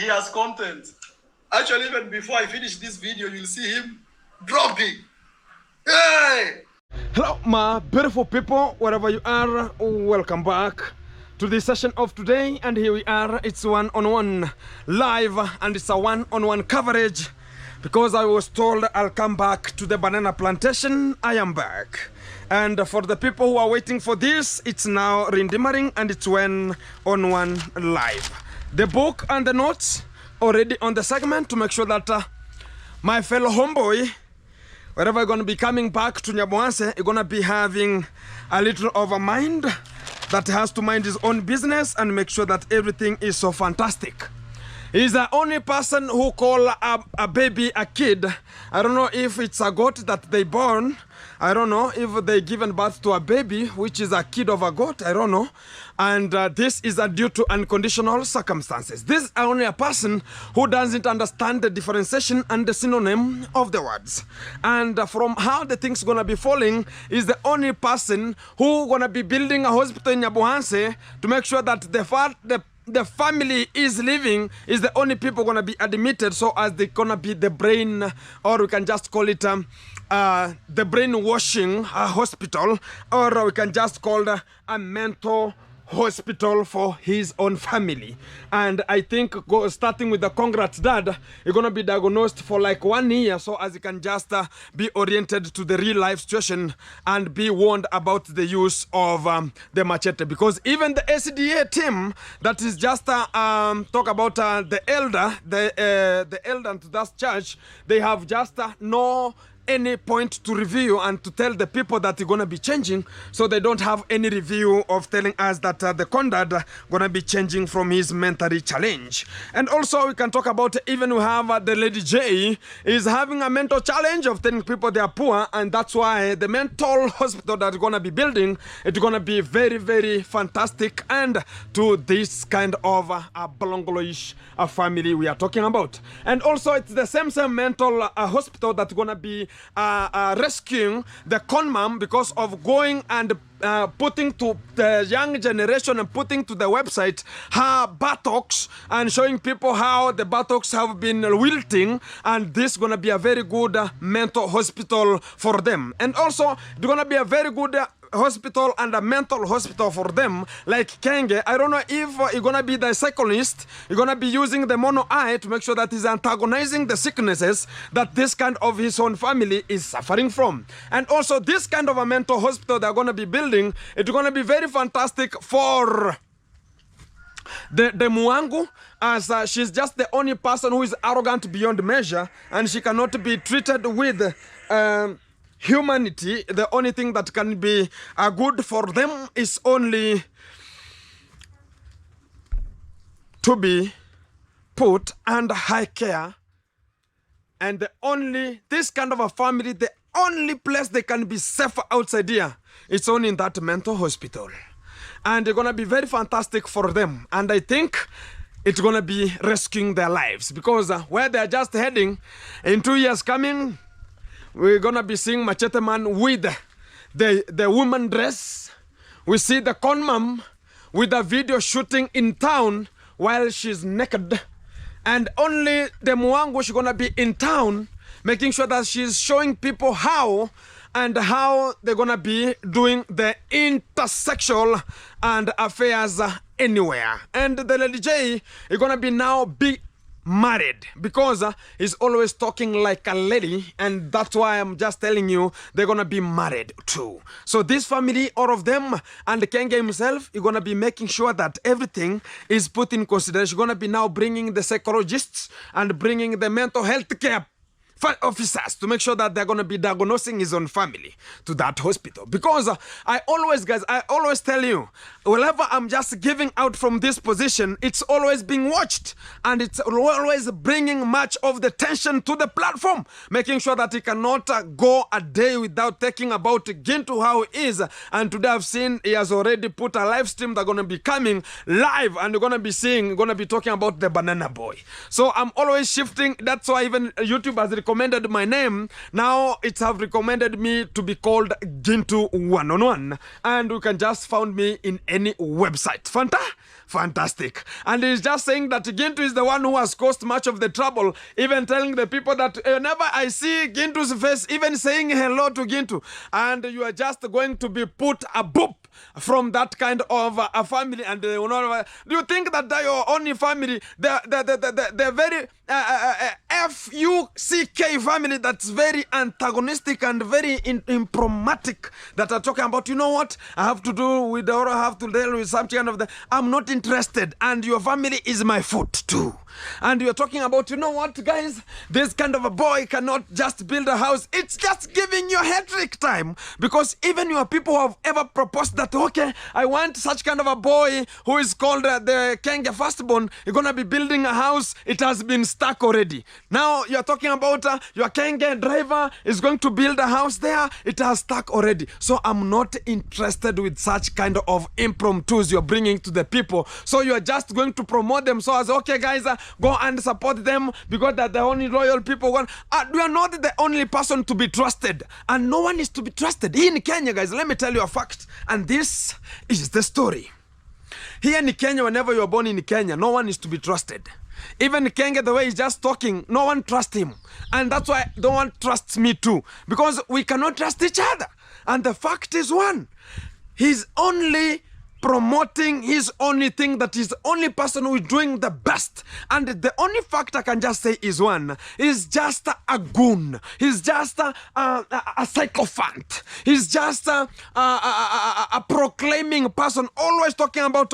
he has content. Actually, even before I finish this video, you'll see him dropping. Hey! Hello, my beautiful people, wherever you are, welcome back to the session of today. And here we are, it's one-on-one live, and it's a one-on-one coverage because I was told I'll come back to the banana plantation. I am back. And for the people who are waiting for this, it's now Rindimaring, and it's one-on-one live. The book and the notes already on the segment to make sure that my fellow homeboy, wherever you're going to be coming back to Nyaboanse, you're going to be having a little of a mind that has to mind his own business and make sure that everything is so fantastic. He's the only person who call a baby a kid. I don't know if it's a goat that they born. I don't know if they given birth to a baby, which is a kid of a goat. I don't know. And this is due to unconditional circumstances. This is only a person who doesn't understand the differentiation and the synonym of the words. And from how the thing's gonna be falling, is the only person who gonna be building a hospital in Nyabohanse to make sure that the family is living, is the only people gonna be admitted, so as they gonna be the brain, or we can just call it the brainwashing hospital, or we can just call it a mental hospital for his own family. And I think starting with the congrats dad, you're gonna be diagnosed for like 1 year, so as you can just be oriented to the real life situation and be warned about the use of the machete. Because even the SDA team that is just talk about the elder to that church, they have just no any point to review and to tell the people that you're gonna be changing, so they don't have any review of telling us that the conduct gonna be changing from his mentally challenge. And also we can talk about, even we have the Lady J is having a mental challenge of telling people they are poor, and that's why the mental hospital that we're gonna be building, it's gonna be very, very fantastic, and to this kind of a Bolongoloish family we are talking about. And also it's the same mental hospital that's gonna be rescuing the conmam because of going and putting to the young generation and putting to the website her buttocks and showing people how the buttocks have been wilting, and this is gonna be a very good mental hospital for them. And also it's gonna be a very good hospital and a mental hospital for them, like Kenge. I don't know if you're gonna be the psychologist, you're gonna be using the mono eye to make sure that he's antagonizing the sicknesses that this kind of his own family is suffering from. And also this kind of a mental hospital they're gonna be building, it's gonna be very fantastic for the Muangu, as she's just the only person who is arrogant beyond measure, and she cannot be treated with humanity. The only thing that can be good for them is only to be put under high care. And this kind of a family, the only place they can be safe outside here, it's only in that mental hospital. And they're gonna be very fantastic for them. And I think it's gonna be rescuing their lives, because where they're just heading in 2 years coming, we're gonna be seeing Machete Man with the woman dress. We see the conmam with a video shooting in town while she's naked. And only the Muangu, she's gonna be in town making sure that she's showing people how they're gonna be doing the intersexual and affairs anywhere. And the Lady J is gonna be now married, because he's always talking like a lady, and that's why I'm just telling you they're gonna be married too. So this family, all of them, and Kenge himself, is gonna be making sure that everything is put in consideration. Gonna be now bringing the psychologists and bringing the mental health care officers to make sure that they're going to be diagnosing his own family to that hospital. Because I always tell you, whenever I'm just giving out from this position, it's always being watched, and it's always bringing much of the tension to the platform, making sure that he cannot go a day without talking about Gintu, how he is. And today I've seen he has already put a live stream that's going to be coming live, and you're going to be talking about the banana boy. So I'm always shifting. That's why even YouTube has recommended recommended my name. Now it have recommended me to be called Gintu 1-on-1, and you can just find me in any website. Fantastic. And he's just saying that Gintu is the one who has caused much of the trouble, even telling the people that whenever I see Gintu's face, even saying hello to Gintu, and you are just going to be put a boop from that kind of a family. And do you think that your only family, the very F-U-C-K family that's very antagonistic and very impromatic, that are talking about, you know what, I have to do with, or I have to deal with some kind of the, I'm not interested, and your family is my foot too. And you're talking about, you know what, guys, this kind of a boy cannot just build a house. It's just giving you hat-trick time, because even your people who have ever proposed that, okay, I want such kind of a boy who is called the Kenge firstborn, you're gonna be building a house, it has been stuck already. Now you're talking about your Kenge driver is going to build a house there, it has stuck already. So I'm not interested with such kind of impromptus you're bringing to the people. So you're just going to promote them so as, okay guys, go and support them because they're the only loyal people. We are not the only person to be trusted, and no one is to be trusted. Here in Kenya, guys, let me tell you a fact, and this is the story. Here in Kenya, whenever you're born in Kenya, no one is to be trusted. Even Kenge, the way he's just talking, no one trusts him. And that's why no one trusts me too, because we cannot trust each other. And the fact is one, he's only promoting his only thing, that is the only person who is doing the best. And the only fact I can just say is one, he's just a goon. He's just a sycophant. He's just a proclaiming person, always talking about,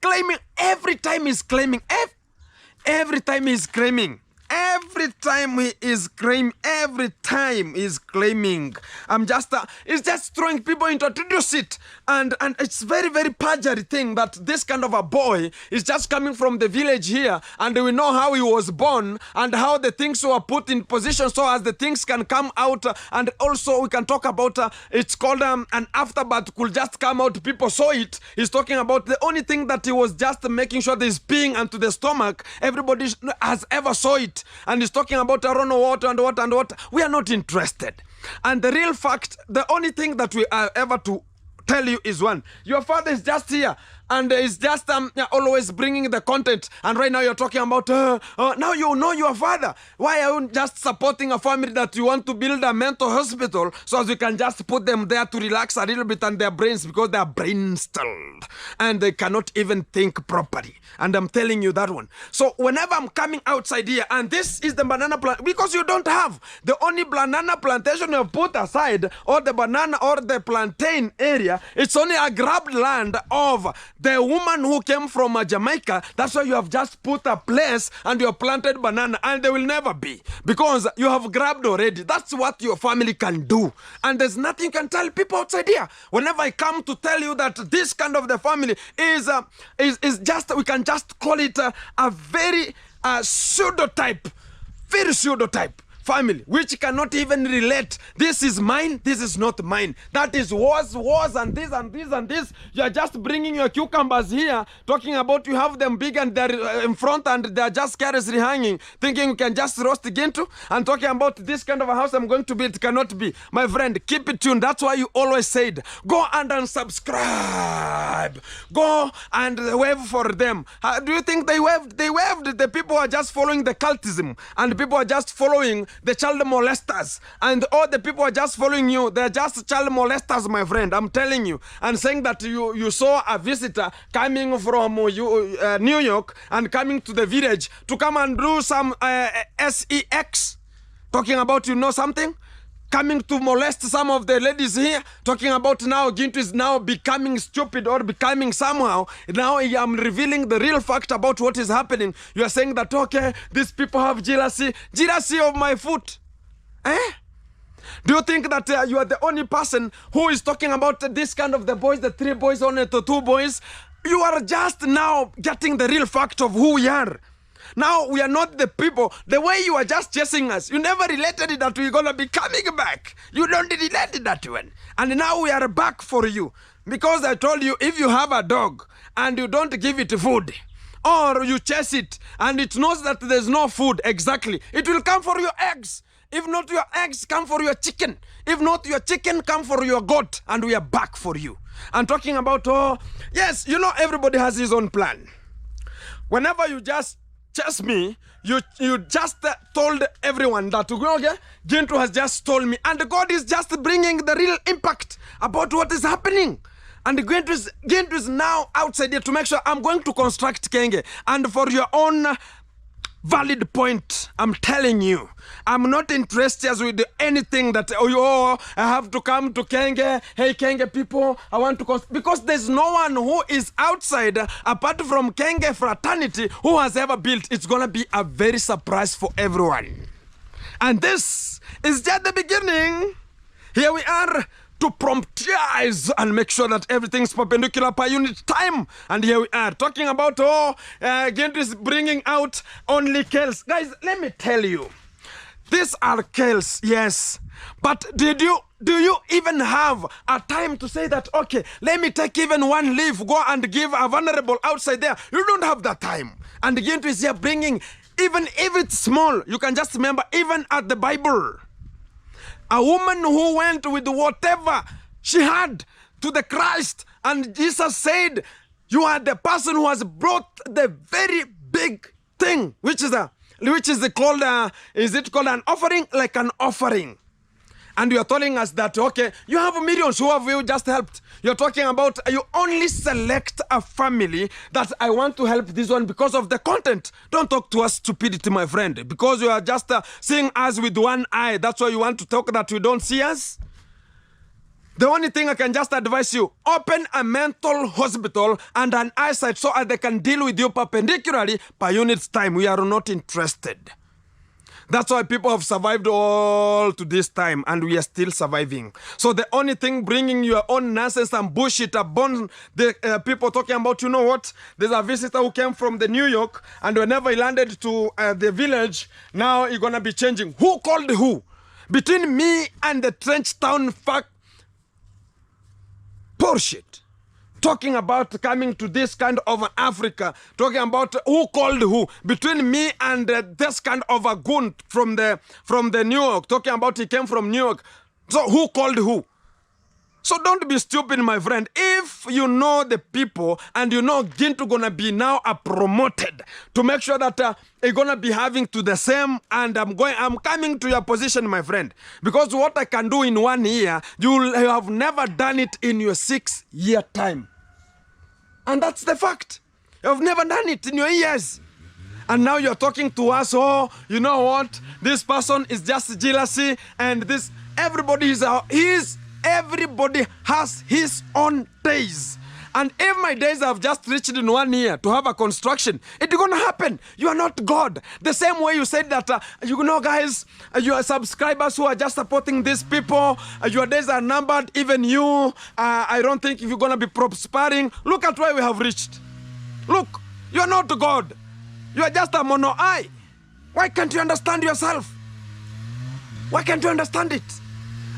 claiming. Every time he's claiming. Every time he's claiming. Every time he is claiming, every time he's claiming. It's just throwing people into a seat. And it's very, very perjury thing that this kind of a boy is just coming from the village here, and we know how he was born and how the things were put in position so as the things can come out. And also we can talk about, it's called an afterbirth could just come out, people saw it. He's talking about the only thing that he was just making sure there's peeing into the stomach, everybody has ever saw it. And he's talking about I don't know what and what and what. We are not interested. And the real fact, the only thing that we are ever to tell you is one, your father is just here and is just always bringing the content. And right now you're talking about now you know your father. Why are you just supporting a family that you want to build a mental hospital so as you can just put them there to relax a little bit on their brains, because they are brain stalled and they cannot even think properly. And I'm telling you that one. So whenever I'm coming outside here, and this is the banana plant, because you don't have the only banana plantation you have put aside, or the banana or the plantain area, it's only a grabbed land of the woman who came from Jamaica. That's why you have just put a place and you have planted banana, and they will never be, because you have grabbed already. That's what your family can do, and there's nothing you can tell people outside here. Whenever I come to tell you that this kind of the family is just, we can just call it a very pseudotype, very pseudotype family, which cannot even relate. This is mine, this is not mine. That is was, and this, and this, and this. You are just bringing your cucumbers here, talking about you have them big and they're in front and they're just carelessly hanging, thinking you can just roast Gintu, and talking about this kind of a house I'm going to build. It cannot be. My friend, keep it tuned. That's why you always said, go and unsubscribe. Go and wave for them. Do you think they waved? They waved. The people are just following the cultism, and people are just following the child molesters, and all the people are just following you. They're just child molesters, my friend. I'm telling you. And saying that you saw a visitor coming from New York and coming to the village to come and do some sex, talking about, you know something, coming to molest some of the ladies here, talking about now Gintu is now becoming stupid or becoming somehow. Now I am revealing the real fact about what is happening. You are saying that, okay, these people have jealousy of my foot. Do you think that you are the only person who is talking about this kind of the boys, the 3 boys, only the 2 boys? You are just now getting the real fact of who we are. Now we are not the people. The way you are just chasing us, you never related it that we're gonna be coming back. You don't relate it that one. And now we are back for you. Because I told you, if you have a dog and you don't give it food, or you chase it and it knows that there's no food exactly, it will come for your eggs. If not your eggs, come for your chicken. If not your chicken, come for your goat. And we are back for you. I'm talking about, oh, yes, you know, everybody has his own plan. Whenever you just chase me, you just told everyone that, okay, Gintu has just told me. And God is just bringing the real impact about what is happening. And Gintu is now outside here to make sure I'm going to construct Kenge. And for your own valid point, I'm telling you, I'm not interested with anything that, oh, I have to come to Kenge. Hey, Kenge people, I want to because there's no one who is outside apart from Kenge fraternity who has ever built. It's going to be a very surprise for everyone. And this is just the beginning. Here we are to promptize and make sure that everything's perpendicular per unit time. And here we are talking about, Gintu is bringing out only Kales. Guys, let me tell you, these are Kales, yes. But do you even have a time to say that, okay, let me take even one leaf, go and give a vulnerable outside there? You don't have that time. And Gintu is here bringing, even if it's small, you can just remember, even at the Bible, a woman who went with whatever she had to the Christ, and Jesus said, you are the person who has brought the very big thing, which is called, is it called an offering? Like an offering. And you're telling us that, okay, you have millions, who have you just helped? You're talking about, you only select a family that I want to help this one because of the content. Don't talk to us stupidity, my friend, because you are just seeing us with one eye. That's why you want to talk that you don't see us. The only thing I can just advise you, open a mental hospital and an eyesight so they can deal with you perpendicularly per unit's time. We are not interested. That's why people have survived all to this time, and we are still surviving. So the only thing bringing your own nonsense and bullshit upon the people talking about, you know what? There's a visitor who came from the New York, and whenever he landed to the village, now he's going to be changing. Who called who? Between me and the trench town fuck bullshit. Talking about coming to this kind of an Africa, talking about who called who, between me and this kind of a goon from the New York, talking about he came from New York. So who called who? So don't be stupid, my friend. If you know the people and you know Gintu gonna be now promoted to make sure that you're gonna be having to the same, and I'm coming to your position, my friend, because what I can do in 1 year, you have never done it in your 6-year time. And that's the fact. You've never done it in your years. And now you're talking to us, oh, you know what? This person is just jealousy, and this, everybody has his own days. And if my days have just reached in 1 year to have a construction, it's going to happen. You are not God. The same way you said that, you know, guys, your subscribers who are just supporting these people, your days are numbered, even you. I don't think if you're going to be prospering. Look at where we have reached. Look, you are not God. You are just a mono eye. Why can't you understand yourself? Why can't you understand it?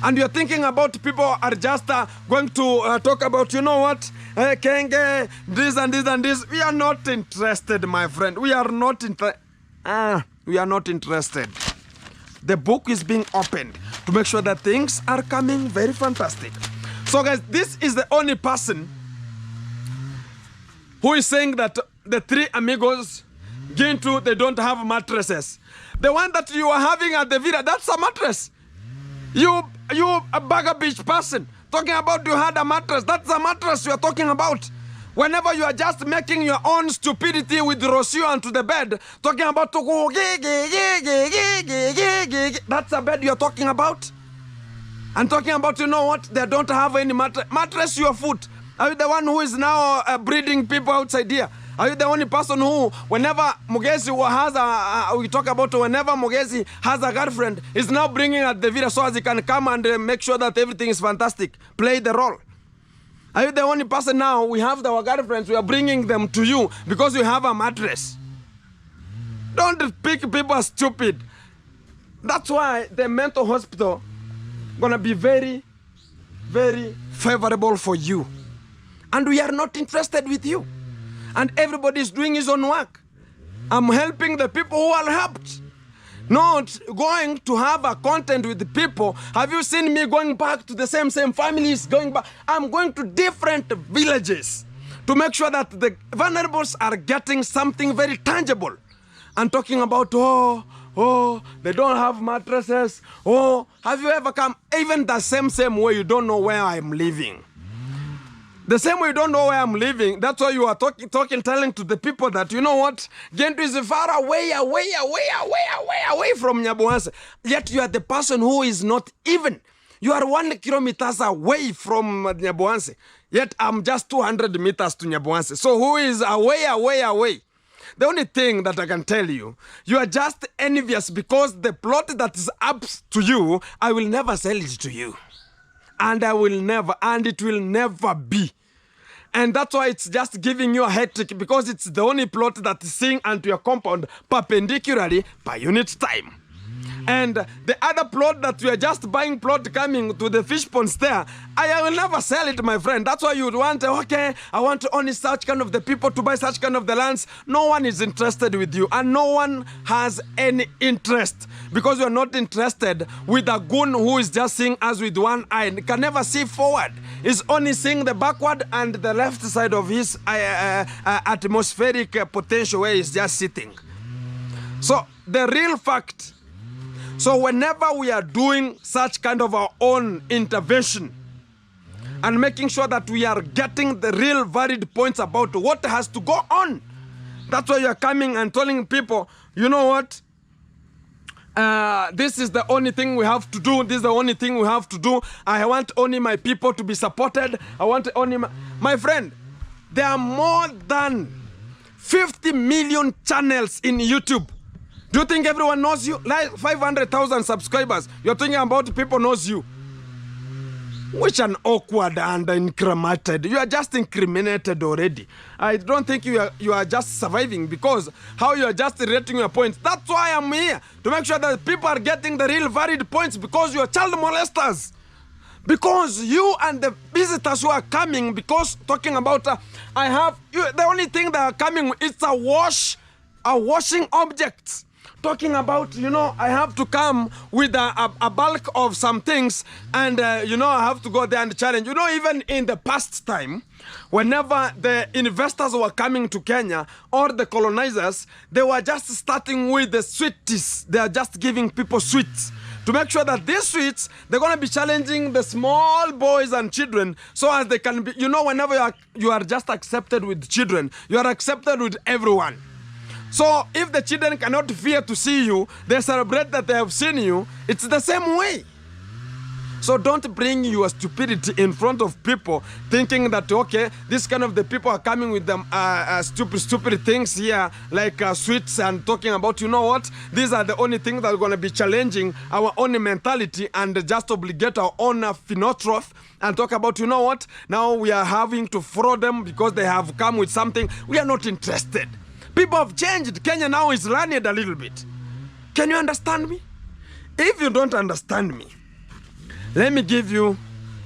And you're thinking about people are just going to talk about, you know what, Kenge, this and this and this. We are not interested, my friend. We are not interested. The book is being opened to make sure that things are coming very fantastic. So, guys, this is the only person who is saying that the three amigos, Gintu, they don't have mattresses. The one that you are having at the villa, that's a mattress. You a bagger beach person, talking about you had a mattress. That's a mattress you are talking about. Whenever you are just making your own stupidity with Rocio onto the bed, talking about that's a bed you are talking about. And talking about, you know what, they don't have any mattress your foot. Are you the one who is now breeding people outside here? Are you the only person who, whenever Mugezi has we talk about whenever Mugezi has a girlfriend, is now bringing at the villa so as he can come and make sure that everything is fantastic, play the role? Are you the only person now, we have our girlfriends, we are bringing them to you because you have a mattress? Don't pick people as stupid. That's why the mental hospital gonna be very, very favorable for you. And we are not interested with you. And everybody is doing his own work. I'm helping the people who are helped. not going to have a content with the people. Have you seen me going back to the same families, going back? I'm going to different villages to make sure that the vulnerables are getting something very tangible. And talking about, they don't have mattresses. Oh, have you ever come? Even the same way you don't know where I'm living. The same way you don't know where I'm living, that's why you are telling to the people that, you know what, Gentu is far away from Nyabohanse. Yet you are the person who is not even. You are 1 kilometers away from Nyabohanse. Yet I'm just 200 meters to Nyabohanse. So who is away? The only thing that I can tell you, you are just envious because the plot that is up to you, I will never sell it to you. And it will never be. And that's why it's just giving you a headache, because it's the only plot that is seeing onto your compound perpendicularly per unit time. And the other plot that you are just buying plot coming to the fish ponds there, I will never sell it, my friend. That's why you would want, okay, I want only such kind of the people to buy such kind of the lands. No one is interested with you, and no one has any interest, because you are not interested with a goon who is just seeing us with one eye and can never see forward. He's only seeing the backward and the left side of his atmospheric potential where he's just sitting. So the real fact, so whenever we are doing such kind of our own intervention and making sure that we are getting the real valid points about what has to go on, that's why you are coming and telling people, you know what, this is the only thing we have to do. This is the only thing we have to do. I want only my people to be supported. I want only my friend, there are more than 50 million channels in YouTube. Do you think everyone knows you? Like 500,000 subscribers. You're thinking about people knows you. Which an awkward and incriminated. You are just incriminated already. I don't think you are just surviving, because how you are just rating your points. That's why I'm here, to make sure that people are getting the real valid points, because you are child molesters. Because you and the visitors who are coming, because talking about, the only thing that are coming, it's a washing object. Talking about, you know, I have to come with a bulk of some things, and, you know, I have to go there and challenge. You know, even in the past time, whenever the investors were coming to Kenya, or the colonizers, they were just starting with the sweeties. They are just giving people sweets, to make sure that these sweets, they're going to be challenging the small boys and children, so as they can be, you know, whenever you are just accepted with children, you are accepted with everyone. So if the children cannot fear to see you, they celebrate that they have seen you. It's the same way. So don't bring your stupidity in front of people, thinking that, okay, this kind of the people are coming with them stupid things here, like sweets, and talking about, you know what, these are the only things that are going to be challenging our own mentality and just obligate our own phenotrough, and talk about, you know what, now we are having to throw them because they have come with something. We are not interested. People have changed. Kenya now is learning a little bit. Can you understand me? If you don't understand me, let me give you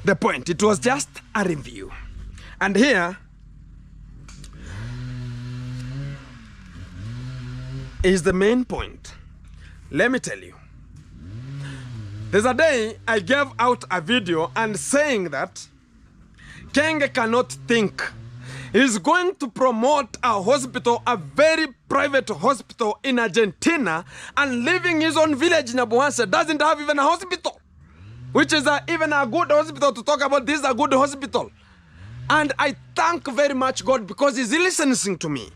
the point. It was just a review. And here is the main point. Let me tell you. There's a day I gave out a video and saying that Kenya cannot think. He's going to promote a hospital, a very private hospital in Argentina, and leaving his own village in Nyabohanse doesn't have even a hospital, which is even a good hospital to talk about. This is a good hospital. And I thank very much God, because he's listening to me.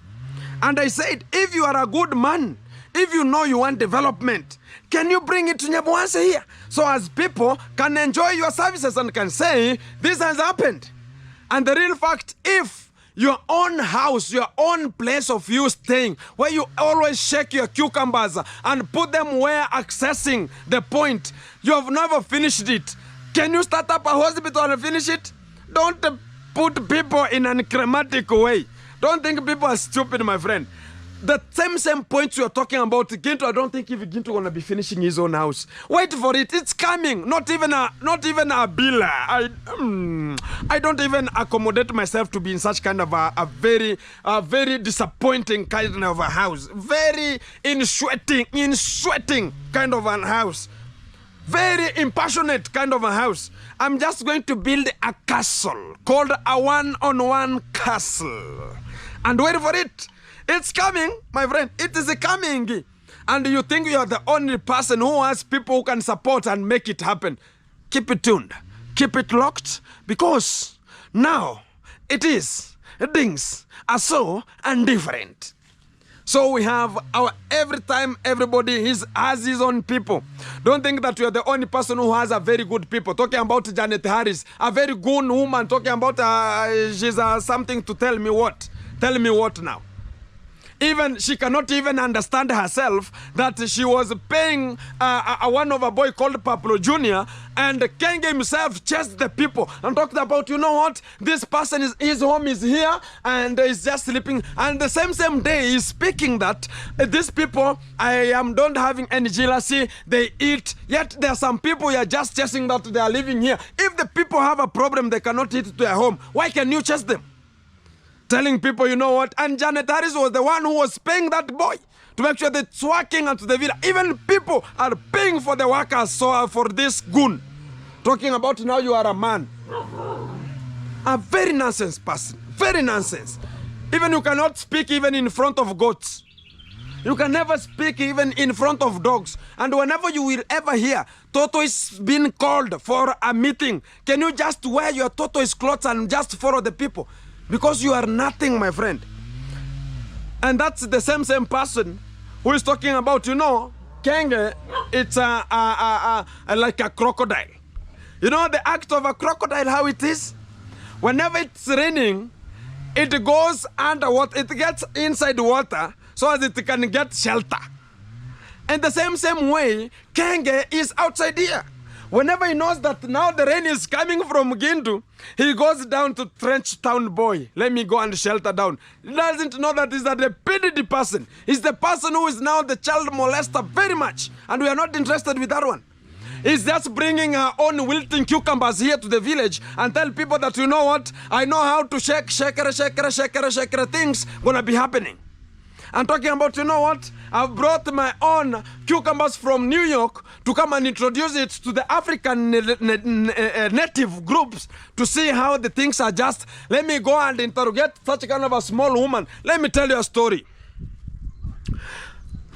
And I said, if you are a good man, if you know you want development, can you bring it to Nyabohanse here? So as people can enjoy your services and can say, this has happened. And the real fact, if your own house, your own place of you staying, where you always shake your cucumbers and put them where accessing the point, you have never finished it. Can you start up a hospital and finish it? Don't put people in an crematic way. Don't think people are stupid, my friend. the same points you are talking about, Ginto, I don't think if Ginto gonna be finishing his own house. Wait for it, it's coming. Not even a bill. I don't even accommodate myself to be in such kind of a very disappointing kind of a house. Very in sweating kind of a house. Very impassionate kind of a house. I'm just going to build a castle called a one-on-one castle. And wait for it. It's coming, my friend. It is coming. And you think you are the only person who has people who can support and make it happen. Keep it tuned. Keep it locked. Because now things are so and different. So we have every time everybody has his own people. Don't think that you are the only person who has a very good people. Talking about Janet Harris, a very good woman. Talking about she's something to tell me what. Tell me what now? Even she cannot even understand herself that she was paying one of a boy called Pablo Jr. and Kenge himself chased the people and talked about, you know what, this person his home is here and is just sleeping. And the same day he's speaking that these people, I don't having any jealousy, they eat, yet there are some people you are just chasing that they are living here. If the people have a problem, they cannot eat to their home, why can you chase them? Telling people, you know what, and Janet Harris was the one who was paying that boy to make sure that it's working into the villa. Even people are paying for the workers, so for this goon. Talking about now you are a man. A very nonsense person. Very nonsense. Even you cannot speak even in front of goats. You can never speak even in front of dogs. And whenever you will ever hear Toto is being called for a meeting, can you just wear your tortoise clothes and just follow the people? Because you are nothing, my friend. And that's the same person who is talking about, you know, Kenge, it's like a crocodile. You know the act of a crocodile, how it is? Whenever it's raining, it goes underwater, it gets inside water so as it can get shelter. And the same way, Kenge is outside here. Whenever he knows that now the rain is coming from Gintu, he goes down to Trench Town boy. Let me go and shelter down. He doesn't know that he's a dependent person. He's the person who is now the child molester very much. And we are not interested with that one. He's just bringing our own wilting cucumbers here to the village and tell people that, you know what, I know how to shake things gonna be happening. I'm talking about, you know what, I've brought my own cucumbers from New York to come and introduce it to the African native groups to see how the things are just. Let me go and interrogate such a kind of a small woman. Let me tell you a story.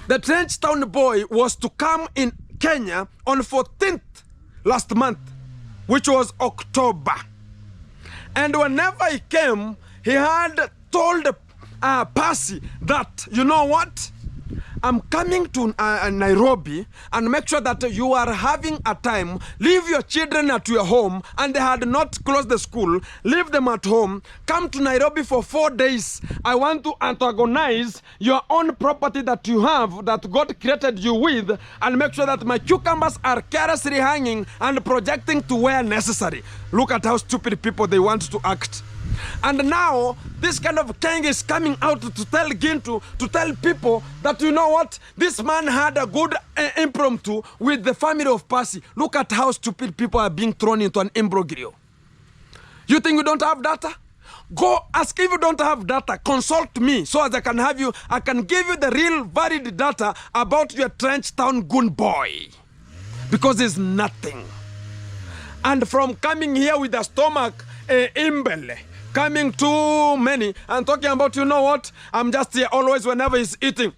The Trench Town boy was to come in Kenya on 14th last month, which was October. And whenever he came, he had told Percy that, you know what, I'm coming to Nairobi and make sure that you are having a time. Leave your children at your home, and they had not closed the school. Leave them at home. Come to Nairobi for 4 days. I want to antagonize your own property that you have, that God created you with, and make sure that my cucumbers are carelessly hanging and projecting to where necessary. Look at how stupid people they want to act. And now, this kind of king is coming out to tell Gintu, to tell people that, you know what, this man had a good impromptu with the family of Percy. Look at how stupid people are being thrown into an imbroglio. You think you don't have data? Go ask. If you don't have data, consult me so as I can give you the real valid data about your Trench Town goon boy. Because it's nothing. And from coming here with a stomach imbele, coming too many and talking about, you know what, I'm just here always whenever he's eating.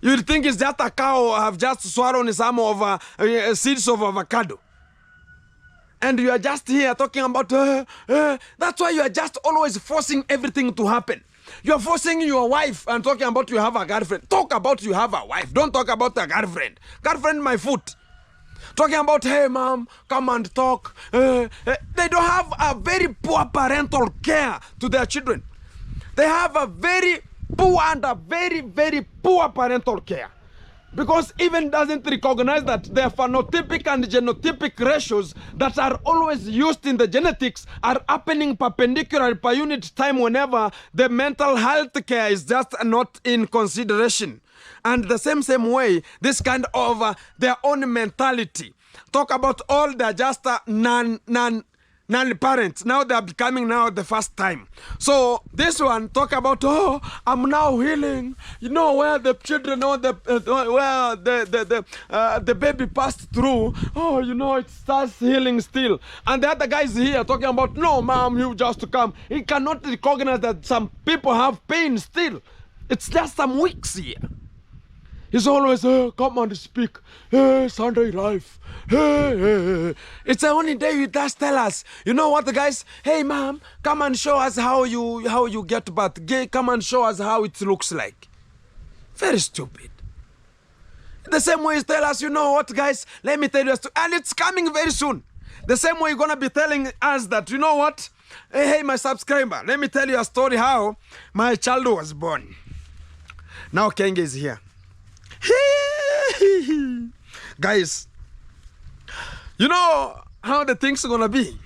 You'd think it's just a cow have just swallowed some of seeds of avocado. And you are just here talking about, that's why you are just always forcing everything to happen. You are forcing your wife and talking about you have a girlfriend. Talk about you have a wife. Don't talk about a girlfriend. Girlfriend, my foot. Talking about, hey, mom, come and talk. They don't have a very poor parental care to their children. They have a very poor and a very, very poor parental care. Because even doesn't recognize that the phenotypic and genotypic ratios that are always used in the genetics are happening perpendicular per unit time whenever the mental health care is just not in consideration. And the same way, this kind of their own mentality. Talk about all the just non-parents. Now they are becoming now the first time. So this one talk about, oh, I'm now healing. You know where the children or where the baby passed through. Oh, you know it starts healing still. And the other guy is here talking about, no, mom, you just come. He cannot recognize that some people have pain still. It's just some weeks here. He's always, come and speak. Hey, Sunday life. Hey. It's the only day you just tell us. You know what, guys? Hey, mom, come and show us how you get birth. Come and show us how it looks like. Very stupid. The same way you tell us, you know what, guys? Let me tell you, and it's coming very soon. The same way you're gonna be telling us that, you know what? Hey, my subscriber, let me tell you a story how my child was born. Now Kenge is here. Guys, you know how the things are gonna be.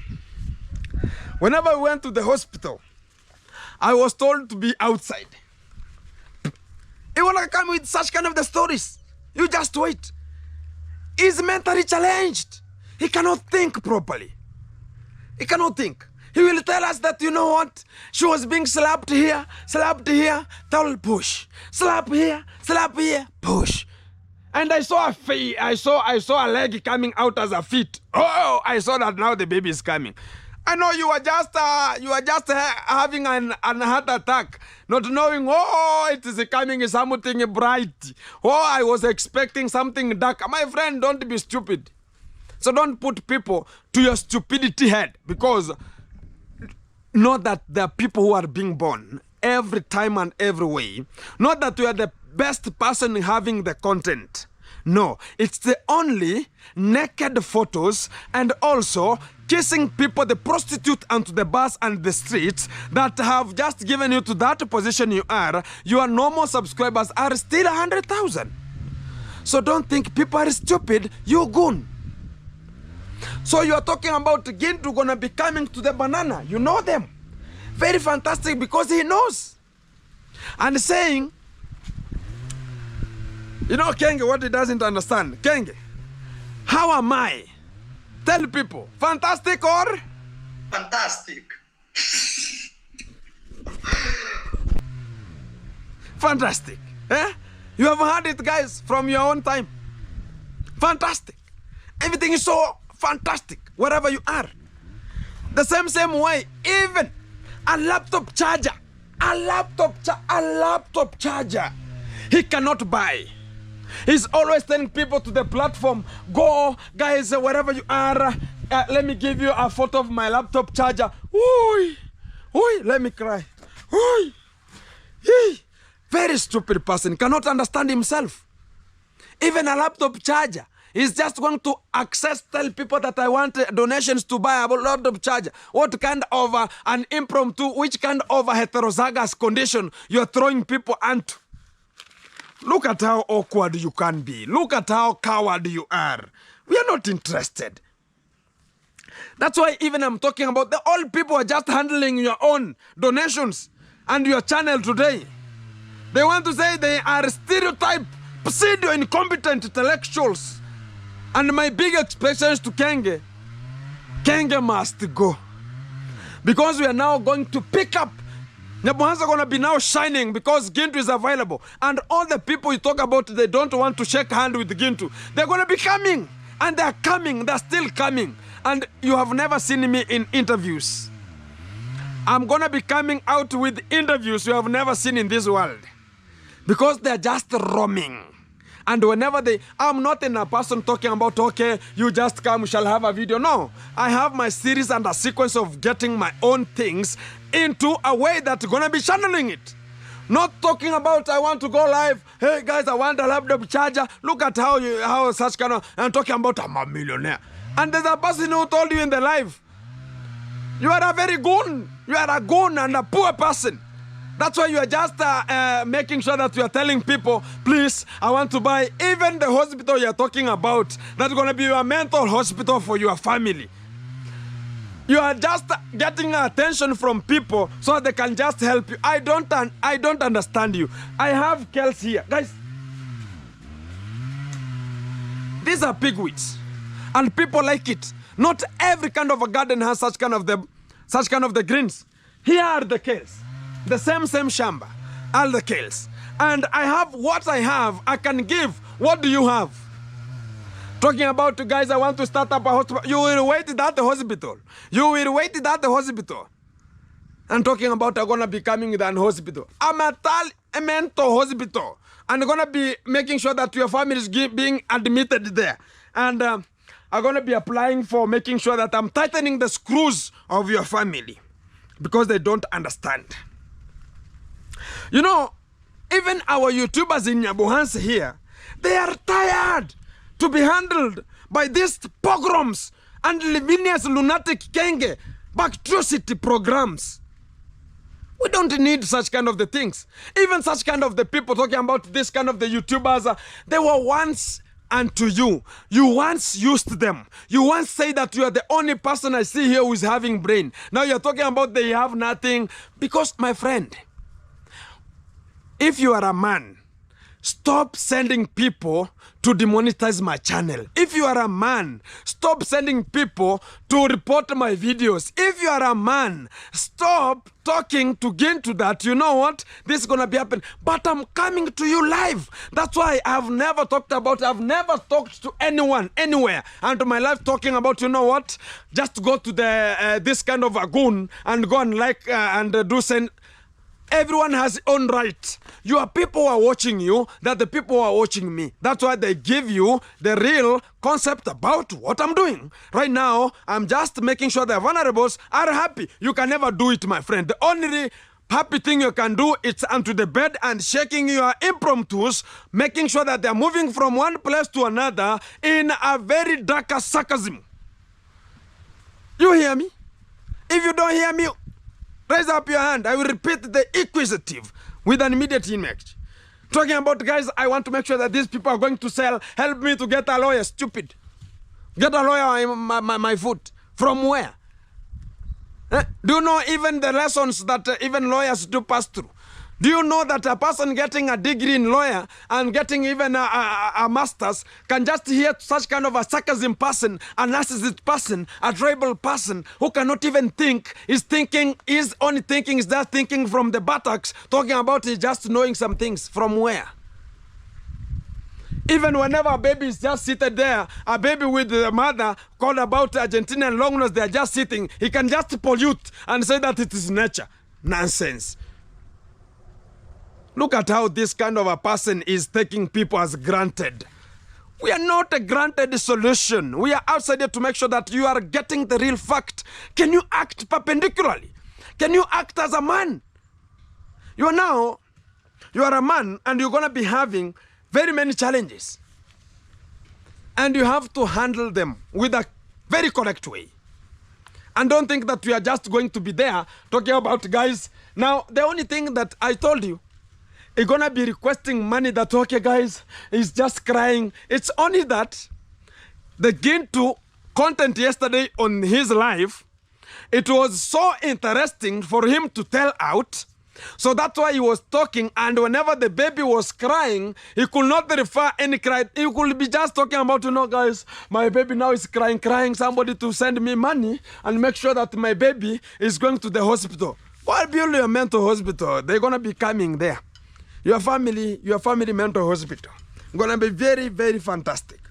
Whenever I went to the hospital, I was told to be outside. You wanna come with such kind of the stories? You just wait. He's mentally challenged. He cannot think properly. He cannot think. He will tell us that, you know what? She was being slapped here, towel push. Slap here, push. And I saw I saw a leg coming out as a feet. Oh, I saw that now the baby is coming. I know you are just having an heart attack, not knowing, oh, it is coming something bright. Oh, I was expecting something dark. My friend, don't be stupid. So don't put people to your stupidity head, because not that there are people who are being born every time and every way. Not that you are the best person having the content. No, it's the only naked photos and also kissing people, the prostitute onto the bus and the streets that have just given you to that position you are. Your normal subscribers are still 100,000. So don't think people are stupid, you goon. So you are talking about Gintu gonna be coming to the banana. You know them. Very fantastic, because he knows. And saying, you know, Kenge, what he doesn't understand. Kenge, how am I? Tell people, fantastic or? Fantastic. Fantastic. Eh? You have heard it, guys, from your own time. Fantastic. Everything is so fantastic, wherever you are. The same way, even a laptop charger, he cannot buy. He's always telling people to the platform, go, guys, wherever you are, let me give you a photo of my laptop charger. Ooh, let me cry. Ooh. Very stupid person, cannot understand himself. Even a laptop charger. He's just going to tell people that I want donations to buy a laptop charger. What kind of an impromptu, which kind of a heterozygous condition you're throwing people onto? Look at how awkward you can be. Look at how coward you are. We are not interested. That's why even I'm talking about the old people are just handling your own donations and your channel today. They want to say they are stereotype, pseudo-incompetent intellectuals. And my big expectations to Kenge must go. Because we are now going to pick up. Nyabuhansa are going to be now shining because Gintu is available. And all the people you talk about, they don't want to shake hand with Gintu. They're going to be coming. And they're coming. They're still coming. And you have never seen me in interviews. I'm going to be coming out with interviews you have never seen in this world. Because they're just roaming. And whenever I'm not in a person talking about, okay, you just come, we shall have a video. No, I have my series and a sequence of getting my own things into a way that's going to be channeling it. Not talking about, I want to go live. Hey, guys, I want a laptop charger. Look at how such kind of, I'm talking about, I'm a millionaire. And there's a person who told you in the live, you are a very goon. You are a goon and a poor person. That's why you are just making sure that you are telling people, please, I want to buy even the hospital you are talking about. That's going to be your mental hospital for your family. You are just getting attention from people so they can just help you. I don't understand you. I have Kels here. Guys, these are pigweeds. And people like it. Not every kind of a garden has such kind of the greens. Here are the kales. The same shamba. All the kales. And I have what I have, I can give. What do you have? Talking about you guys, I want to start up a hospital. You will wait at the hospital. You will wait at the hospital. And talking about I'm going to be coming with an hospital. A mental hospital. And I'm going to be making sure that your family is being admitted there. And I'm going to be applying for making sure that I'm tightening the screws of your family. Because they don't understand. You know, even our YouTubers in Nyabuhansi here, they are tired to be handled by these pogroms and Livinius lunatic Kenge bactricity programs. We don't need such kind of the things. Even such kind of the people talking about this kind of the YouTubers, they were once unto you. You once used them. You once say that you are the only person I see here who is having brain. Now you're talking about they have nothing. Because, my friend, if you are a man, stop sending people to demonetize my channel. If you are a man, stop sending people to report my videos. If you are a man, stop talking to get into that. You know what? This is going to be happening. But I'm coming to you live. That's why I've never talked to anyone, anywhere, and to my life talking about, you know what? Just go to the this kind of a goon and go and do send. Everyone has his own right. Your people are watching you, that the people are watching me. That's why they give you the real concept about what I'm doing. Right now, I'm just making sure the vulnerables are happy. You can never do it, my friend. The only happy thing you can do is onto the bed and shaking your impromptus, making sure that they're moving from one place to another in a very dark sarcasm. You hear me? If you don't hear me, raise up your hand. I will repeat the accusative with an immediate image. Talking about, guys, I want to make sure that these people are going to sell. Help me to get a lawyer, stupid. Get a lawyer on my foot. From where? Do you know even the lessons that even lawyers do pass through? Do you know that a person getting a degree in lawyer and getting even a master's can just hear such kind of a sarcasm person, a narcissist person, a tribal person who cannot even think, is only thinking, is just thinking from the buttocks, talking about it, just knowing some things. From where? Even whenever a baby is just seated there, a baby with the mother called about Argentinian long nose, they are just sitting, he can just pollute and say that it is nature. Nonsense. Look at how this kind of a person is taking people as granted. We are not a granted solution. We are outside here to make sure that you are getting the real fact. Can you act perpendicularly? Can you act as a man? You are a man and you're going to be having very many challenges. And you have to handle them with a very correct way. And don't think that we are just going to be there talking about guys. Now, the only thing that I told you, you're gonna be requesting money that, okay guys, he's just crying. It's only that the Gintu content yesterday on his live, it was so interesting for him to tell out. So that's why he was talking, and whenever the baby was crying, he could not refer any cry. He could be just talking about, you know, guys, my baby now is crying, somebody to send me money and make sure that my baby is going to the hospital. Why build a mental hospital? They're gonna be coming there. Your family mental hospital. Gonna be very, very fantastic.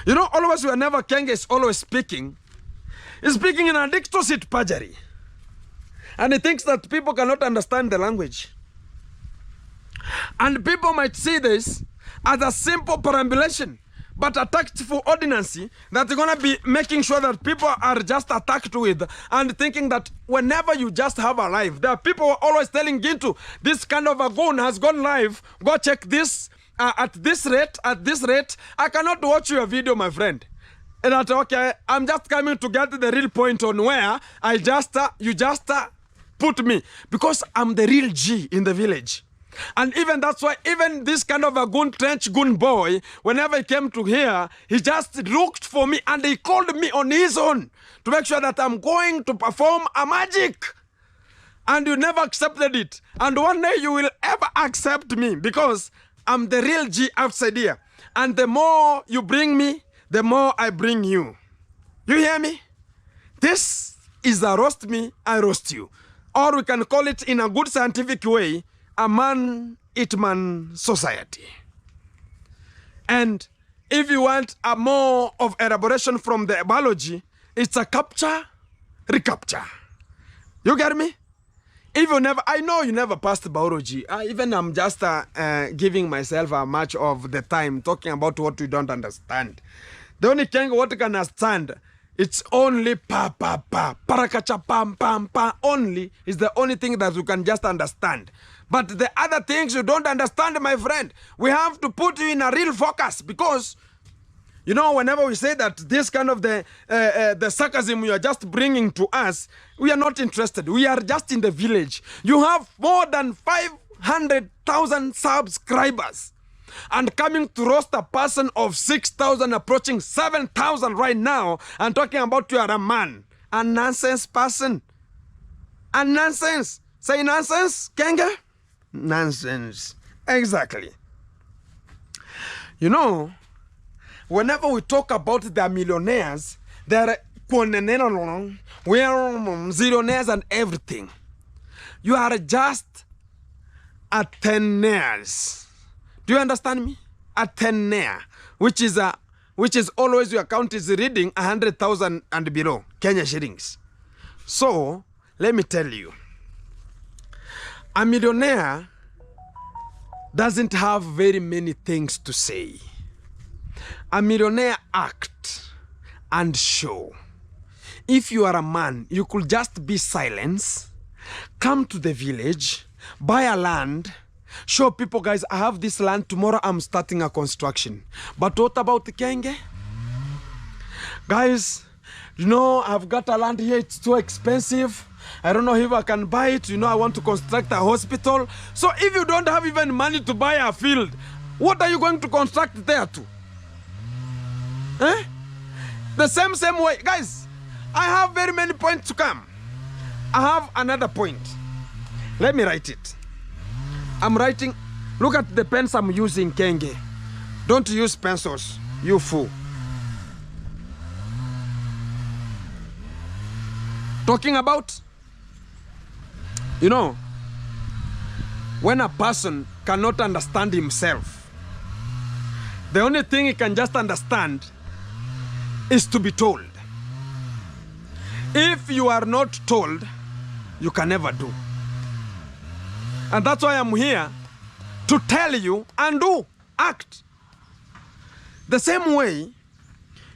You know, always whenever Kenge is always speaking, he's speaking in a dictocit perjury. And he thinks that people cannot understand the language. And people might see this as a simple perambulation, but a tactful ordinance that they're going to be making sure that people are just attacked with, and thinking that whenever you just have a live, there are people who are always telling Gintu, this kind of a goon has gone live, go check this, at this rate, I cannot watch your video, my friend. And that, okay, I'm just coming to get the real point on where you just put me because I'm the real G in the village. And even that's why even this kind of a trench goon boy, whenever he came to here, he just looked for me and he called me on his own to make sure that I'm going to perform a magic. And you never accepted it. And one day you will ever accept me because I'm the real G outside here. And the more you bring me, the more I bring you. You hear me? This is a roast me, I roast you. Or we can call it in a good scientific way, a man-eat-man society. And if you want a more of elaboration from the biology, it's a capture, recapture. You get me? If you never, I know you never passed biology. Even I'm just giving myself much of the time talking about what you don't understand. The only thing what you can understand, it's only pa pa pa, parakacha pam pam pa. Only is the only thing that you can just understand. But the other things you don't understand, my friend. We have to put you in a real focus because, you know, whenever we say that this kind of the sarcasm you are just bringing to us, we are not interested. We are just in the village. You have more than 500,000 subscribers. And coming to roast a person of 6,000 approaching 7,000 right now and talking about you are a man. A nonsense person. A nonsense. Say nonsense, Kenga? Nonsense. Exactly. You know, whenever we talk about the millionaires, they're zillionaires and everything. You are just a tenaires. Do you understand me? A tenaire, which is always your account is reading 100,000 and below Kenya shillings. So let me tell you, a millionaire doesn't have very many things to say. A millionaire act and show. If you are a man, you could just be silent, come to the village, buy a land, show people, guys, I have this land, tomorrow I'm starting a construction. But what about the Kenge? Guys, you know, I've got a land here, it's too expensive. I don't know if I can buy it. You know, I want to construct a hospital. So if you don't have even money to buy a field, what are you going to construct there to? Eh? The same way. Guys, I have very many points to come. I have another point. Let me write it. I'm writing. Look at the pens I'm using, Kenge. Don't use pencils, you fool. Talking about, you know, when a person cannot understand himself, the only thing he can just understand is to be told. If you are not told, you can never do. And that's why I'm here to tell you and do, act. The same way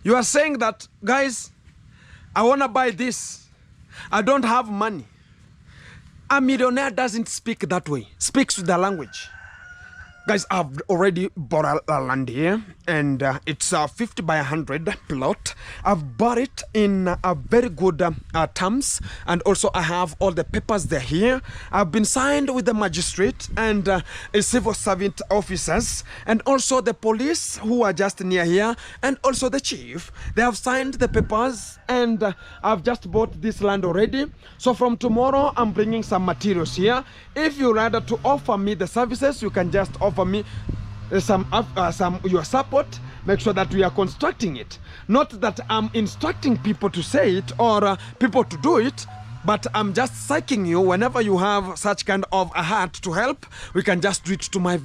you are saying that, guys, I want to buy this. I don't have money. A millionaire doesn't speak that way. Speaks the language. Guys, I've already bought a land here, and it's a 50 by 100 plot. I've bought it in a very good terms, and also I have all the papers there here. I've been signed with the magistrate and civil servant officers, and also the police who are just near here, and also the chief. They have signed the papers, and I've just bought this land already. So from tomorrow, I'm bringing some materials here. If you rather to offer me the services, you can just offer me some your support. Make sure that we are constructing it. Not that I'm instructing people to say it or people to do it, but I'm just psyching you. Whenever you have such kind of a heart to help, we can just do it to my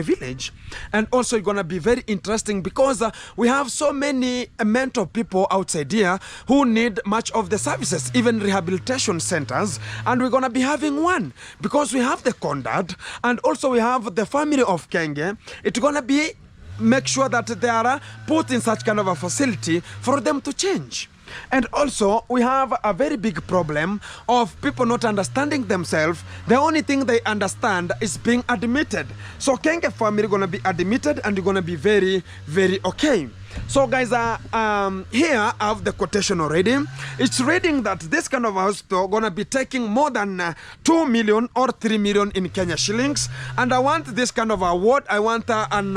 village. And also it's gonna be very interesting because we have so many mental people outside here who need much of the services, even rehabilitation centers, and we're gonna be having one because we have the Condad and also we have the family of Kenge. It's gonna be make sure that they are put in such kind of a facility for them to change. And also, we have a very big problem of people not understanding themselves. The only thing they understand is being admitted. So Kenge family gonna be admitted and you're gonna be very, very okay. So guys, here I have the quotation already. It's reading that this kind of hospital gonna be taking more than 2 million or 3 million in Kenya shillings. And I want this kind of award. I want an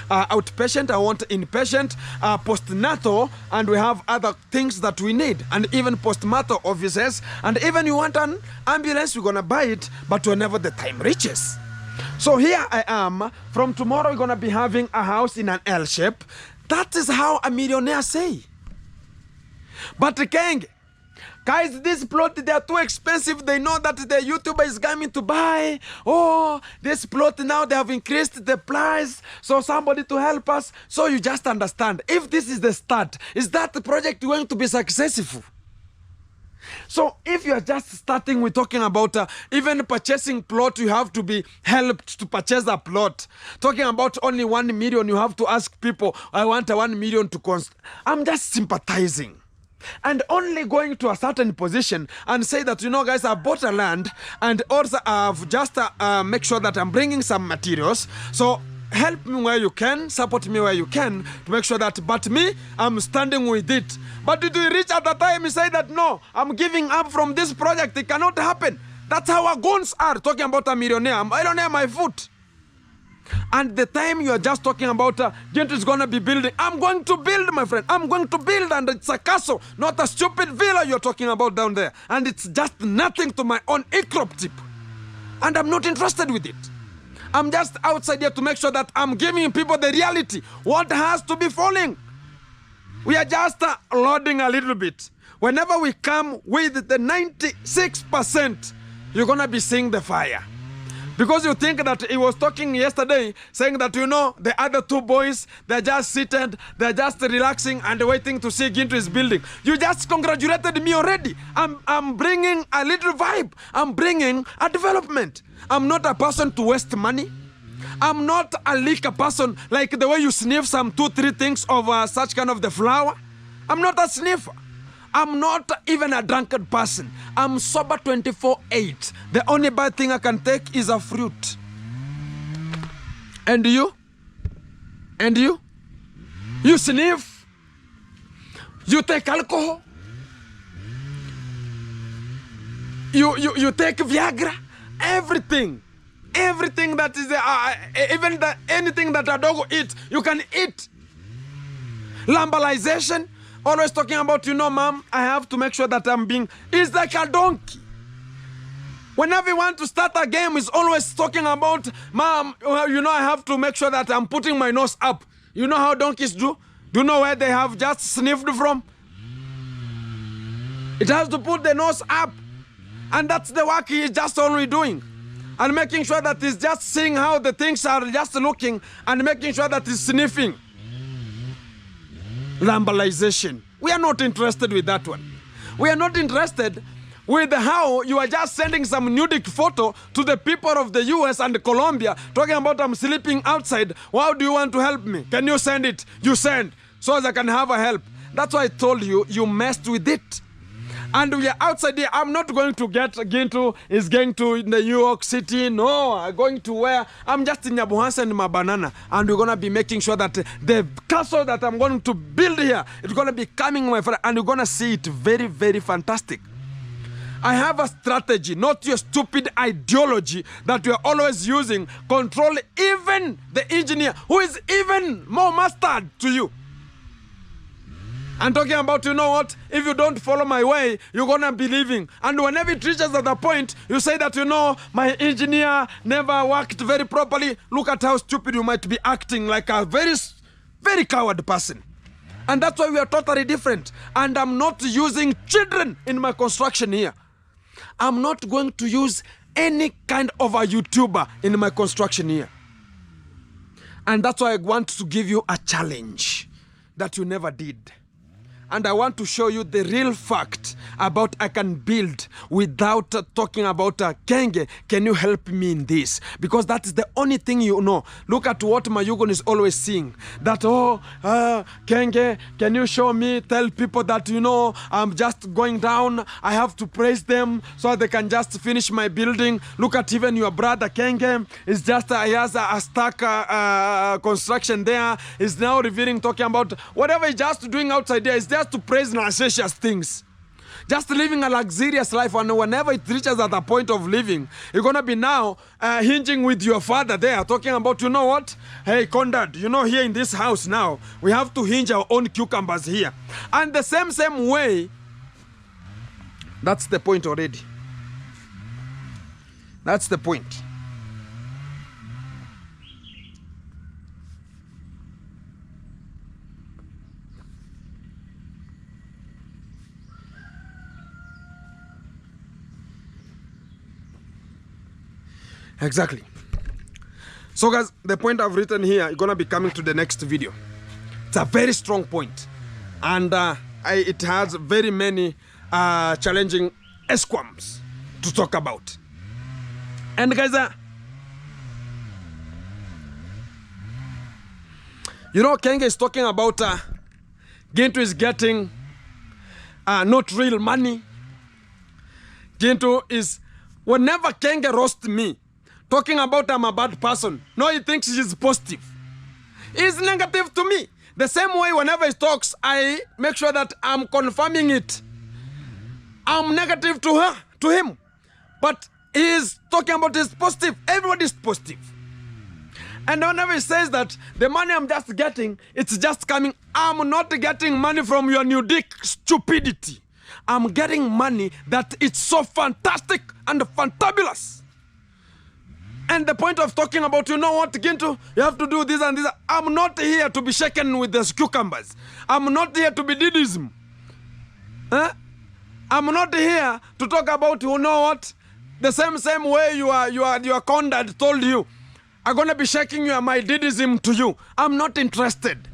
outpatient, I want inpatient, postnatal, and we have other things that we need. And even postnatal offices. And even you want an ambulance, we're gonna buy it, but whenever the time reaches. So here I am. From tomorrow, we're gonna be having a house in an L shape. That is how a millionaire say. But Keng, guys, this plot, they are too expensive. They know that the YouTuber is coming to buy. Oh, this plot now, they have increased the price. So somebody to help us. So you just understand. If this is the start, is that the project going to be successful? So if you are just starting with talking about even purchasing plot, you have to be helped to purchase a plot. Talking about only 1 million, you have to ask people, I want a 1 million to I'm just sympathizing. And only going to a certain position and say that, you know, guys, I bought a land and also I've just make sure that I'm bringing some materials. So help me where you can, support me where you can to make sure that, but me, I'm standing with it. But did we reach at the time and say that, no, I'm giving up from this project, it cannot happen. That's how our goons are, talking about a millionaire. I don't have my foot. And the time you are just talking about Gento is going to be building, I'm going to build, my friend. I'm going to build, and it's a castle, not a stupid villa you're talking about down there. And it's just nothing to my own crop tip. And I'm not interested with it. I'm just outside here to make sure that I'm giving people the reality, what has to be falling. We are just loading a little bit. Whenever we come with the 96%, you're going to be seeing the fire. Because you think that he was talking yesterday, saying that, you know, the other two boys, they're just seated, they're just relaxing and waiting to see Ginto is building. You just congratulated me already. I'm bringing a little vibe. I'm bringing a development. I'm not a person to waste money. I'm not a liquor person, like the way you sniff some 2-3 things of such kind of the flower. I'm not a sniffer. I'm not even a drunkard person. I'm sober 24/8. The only bad thing I can take is a fruit. And you? And you? You sniff? You take alcohol? You take Viagra? Everything. Everything that is even anything that a dog eats, you can eat. Lambalization, always talking about, you know, mom, I have to make sure that I'm being, it's like a donkey. Whenever you want to start a game, it's always talking about, mom, you know, I have to make sure that I'm putting my nose up. You know how donkeys do? Do you know where they have just sniffed from? It has to put the nose up. And that's the work he is just only doing. And making sure that he's just seeing how the things are just looking and making sure that he's sniffing. Lambalization. We are not interested with that one. We are not interested with how you are just sending some nudic photo to the people of the US and Colombia talking about I'm sleeping outside. How do you want to help me? Can you send it? You send so as I can have a help. That's why I told you, you messed with it. And we are outside here. I'm not going to get Ginto is going to the New York City. No, I'm going to where? I'm just in Yabuhansa and my banana. And we're going to be making sure that the castle that I'm going to build here, it's going to be coming, my friend. And you're going to see it very, very fantastic. I have a strategy, not your stupid ideology that you're always using. Control even the engineer who is even more mastered to you. And talking about, you know what, if you don't follow my way, you're going to be leaving. And whenever it reaches at the point, you say that, you know, my engineer never worked very properly. Look at how stupid you might be acting, like a very, very coward person. And that's why we are totally different. And I'm not using children in my construction here. I'm not going to use any kind of a YouTuber in my construction here. And that's why I want to give you a challenge that you never did. and I want to show you the real fact about I can build without talking about Kenge. Can you help me in this? Because that is the only thing you know. Look at what Mayugon is always saying. That, Kenge, can you show me, tell people that, I'm just going down. I have to praise them so they can just finish my building. Look at even your brother Kenge. It's just, he has a stuck construction there. He's now revealing, talking about whatever he's just doing outside there is just to praise narcissistic things. Just living a luxurious life, and whenever it reaches at a point of living, you're going to be now hinging with your father there, talking about, you know what? Hey, Conrad, here in this house now, we have to hinge our own cucumbers here. And the same way, that's the point already. That's the point. Exactly. So guys, the point I've written here is going to be coming to the next video. It's a very strong point. And it has very many challenging esquams to talk about. And guys, Kenge is talking about Gintu is getting not real money. Gintu is, whenever Kenge roasts me, talking about I'm a bad person, no, he thinks he's positive. He's negative to me. The same way whenever he talks, I make sure that I'm confirming it. I'm negative to him. But he's talking about his positive. Everybody's positive. And whenever he says that the money I'm just getting, it's just coming. I'm not getting money from your new dick stupidity. I'm getting money that it's so fantastic and fantabulous. And the point of talking about, you know what, Gintu, you have to do this and this. I'm not here to be shaken with the cucumbers. I'm not here to be didism. I'm not here to talk about, you know what, the same way your Conrad told you. I'm going to be shaking my didism to you. I'm not interested.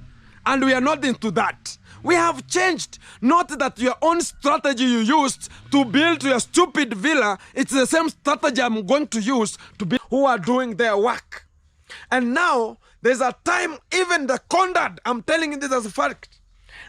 And we are not into that. We have changed. Not that your own strategy you used to build your stupid villa, it's the same strategy I'm going to use to be who are doing their work. And now, there's a time, even the Conrad, I'm telling you this as a fact,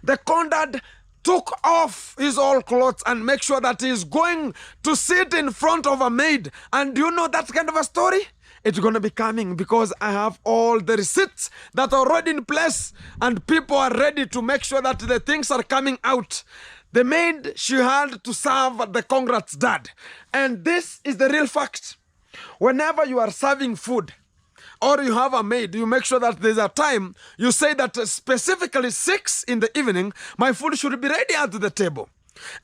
the Conrad took off his old clothes and make sure that he's going to sit in front of a maid. And do you know that kind of a story? It's going to be coming because I have all the receipts that are already in place and people are ready to make sure that the things are coming out. The maid, she had to serve the Conrad's dad. And this is the real fact. Whenever you are serving food or you have a maid, you make sure that there's a time, you say that specifically 6 in the evening, my food should be ready at the table.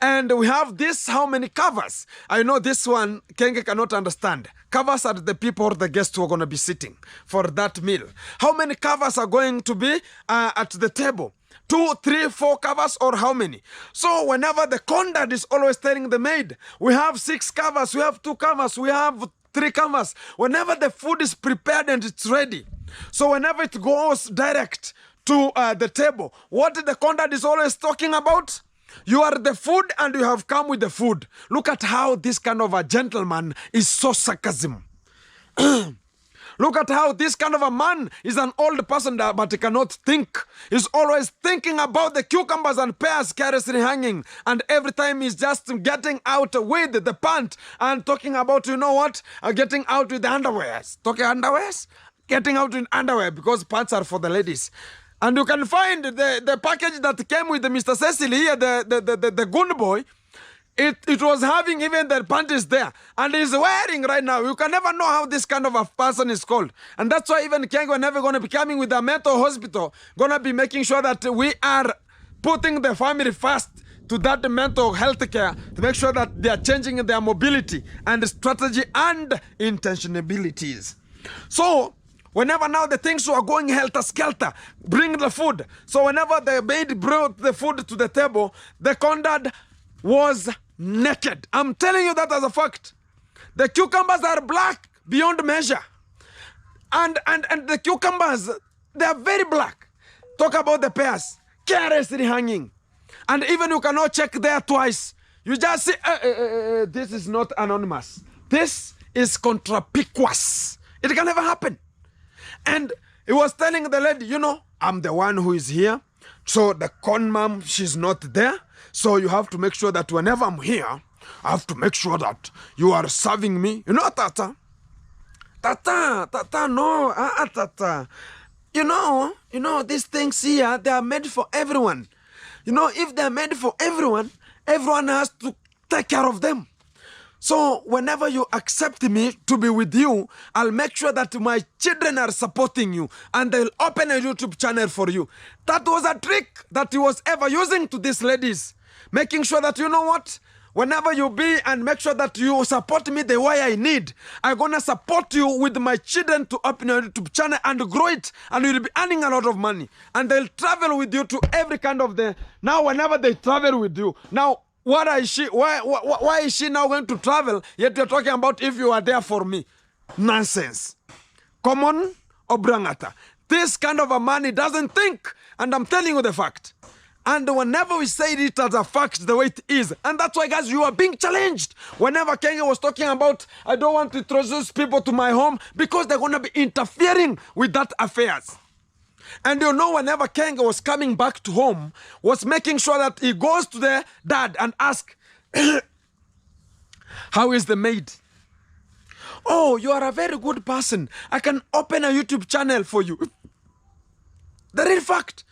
And we have this, how many covers? I know this one, Kenge cannot understand. Covers are the people or the guests who are going to be sitting for that meal. How many covers are going to be at the table? 2, 3, 4 covers or how many? So whenever the Conrad is always telling the maid, we have 6 covers, we have 2 covers, we have 3 covers. Whenever the food is prepared and it's ready. So whenever it goes direct to the table, what the Conrad is always talking about? You are the food and you have come with the food. Look at how this kind of a gentleman is so sarcasm. Look at how this kind of a man is an old person but he cannot think. He's always thinking about the cucumbers and pears carelessly hanging. And every time he's just getting out with the pant and talking about, you know what, getting out with the underwears. Talking underwears? Getting out in underwear because pants are for the ladies. And you can find the package that came with the Mr. Cecil here, the goon boy. It was having even the panties there. And he's wearing right now. You can never know how this kind of a person is called. And that's why even Kengo never going to be coming with a mental hospital. Going to be making sure that we are putting the family first to that mental health care to make sure that they are changing their mobility and strategy and intentionalities. So, whenever now the things are going helter-skelter, bring the food. So whenever the maid brought the food to the table, the Conrad was naked. I'm telling you that as a fact. The cucumbers are black beyond measure. And the cucumbers, they are very black. Talk about the pears, carelessly hanging. And even you cannot check there twice. You just see, this is not anonymous. This is conspicuous. It can never happen. And he was telling the lady, you know, I'm the one who is here. So the con mom, she's not there. So you have to make sure that whenever I'm here, I have to make sure that you are serving me. You know, Tata? Tata, no, Tata. You know, these things here, they are made for everyone. You know, if they're made for everyone, everyone has to take care of them. So whenever you accept me to be with you, I'll make sure that my children are supporting you and they'll open a YouTube channel for you. That was a trick that he was ever using to these ladies. Making sure that, you know what? Whenever you be and make sure that you support me the way I need, I'm going to support you with my children to open a YouTube channel and grow it. And you'll be earning a lot of money. And they'll travel with you to every kind of the... Now, whenever they travel with you, now, what is she? Why is she now going to travel? Yet you're talking about if you are there for me. Nonsense. Common obrangata. This kind of a man, he doesn't think. And I'm telling you the fact. And whenever we say it as a fact, the way it is. And that's why, guys, you are being challenged. Whenever Kenya was talking about, I don't want to introduce people to my home because they're going to be interfering with that affairs. And you know, whenever Kenya was coming back to home, was making sure that he goes to the dad and asks, how is the maid? Oh, you are a very good person. I can open a YouTube channel for you. The real fact.